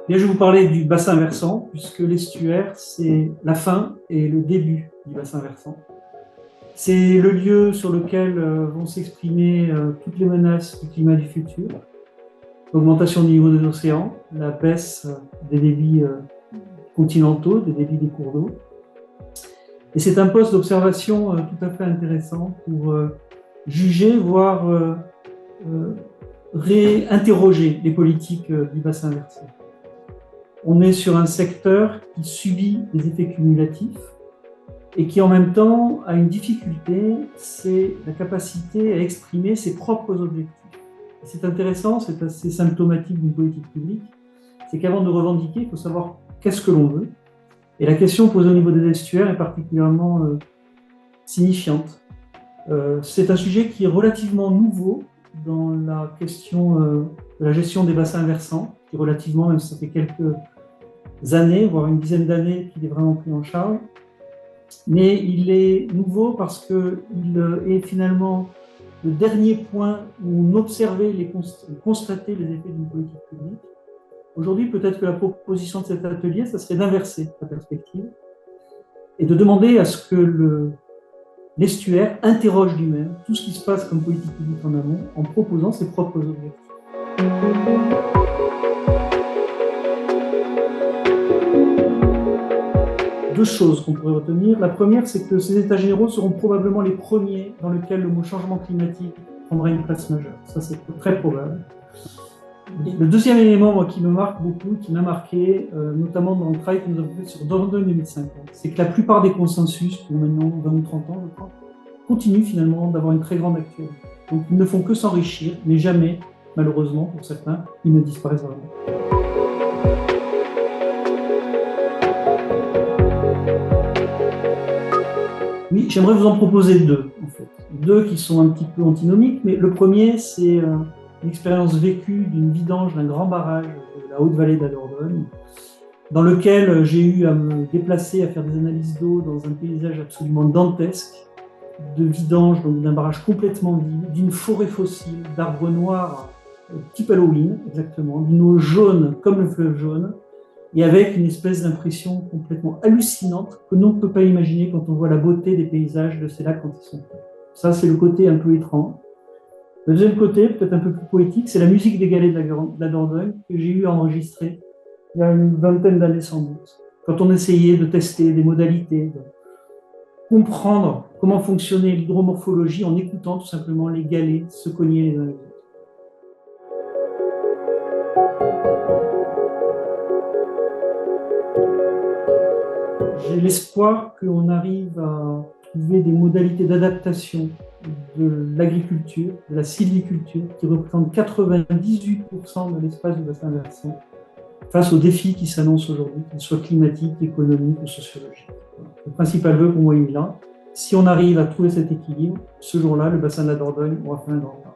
Bien, je vais vous parler du bassin versant, puisque l'estuaire, c'est la fin et le début du bassin versant. C'est le lieu sur lequel vont s'exprimer toutes les menaces du climat du futur, l'augmentation du niveau des océans, la baisse des débits continentaux, des débits des cours d'eau. Et c'est un poste d'observation tout à fait intéressant pour juger, voire réinterroger les politiques du bassin versant. On est sur un secteur qui subit des effets cumulatifs et qui en même temps a une difficulté, c'est la capacité à exprimer ses propres objectifs. C'est intéressant, c'est assez symptomatique d'une politique publique, c'est qu'avant de revendiquer, il faut savoir qu'est-ce que l'on veut. Et la question posée au niveau des estuaires est particulièrement signifiante. C'est un sujet qui est relativement nouveau dans la question de la gestion des bassins versants, qui relativement, même si ça fait quelques années, voire une dizaine d'années qu'il est vraiment pris en charge. Mais il est nouveau parce qu'il est finalement le dernier point où on observait, constatait les effets d'une politique publique. Aujourd'hui, peut-être que la proposition de cet atelier, ça serait d'inverser la perspective et de demander à ce que l'estuaire interroge lui-même tout ce qui se passe comme politique publique en amont en proposant ses propres objectifs. Deux choses qu'on pourrait retenir. La première, c'est que ces états généraux seront probablement les premiers dans lesquels le mot changement climatique prendra une place majeure. Ça, c'est très probable. Le deuxième élément, moi, qui me marque beaucoup, qui m'a marqué, notamment dans le travail que nous avons fait sur Dordogne 2050, c'est que la plupart des consensus, pour maintenant 20 ou 30 ans, je crois, continuent finalement d'avoir une très grande actualité. Donc, ils ne font que s'enrichir, mais jamais, malheureusement, pour certains, ils ne disparaissent vraiment. Oui, j'aimerais vous en proposer deux, en fait. Deux qui sont un petit peu antinomiques, mais le premier, c'est une expérience vécue d'une vidange d'un grand barrage de la Haute-Vallée de la Dordogne, dans lequel j'ai eu à me déplacer, à faire des analyses d'eau dans un paysage absolument dantesque, de vidange, donc d'un barrage complètement vide, d'une forêt fossile, d'arbres noirs, type Halloween, exactement, d'une eau jaune comme le fleuve jaune, et avec une espèce d'impression complètement hallucinante que l'on ne peut pas imaginer quand on voit la beauté des paysages de ces lacs quand ils sont faits. Ça, c'est le côté un peu étrange. Le deuxième côté, peut-être un peu plus poétique, c'est la musique des galets de la Dordogne que j'ai eu à enregistrer il y a une vingtaine d'années sans doute, quand on essayait de tester des modalités, de comprendre comment fonctionnait l'hydromorphologie en écoutant tout simplement les galets se cogner les uns les autres. J'ai l'espoir qu'on arrive à trouver des modalités d'adaptation de l'agriculture, de la sylviculture, qui représente 98% de l'espace du bassin versant, face aux défis qui s'annoncent aujourd'hui, qu'ils soient climatiques, économiques ou sociologiques. Le principal vœu pour moi est là. Si on arrive à trouver cet équilibre, ce jour-là, le bassin de la Dordogne aura fait un grand pas.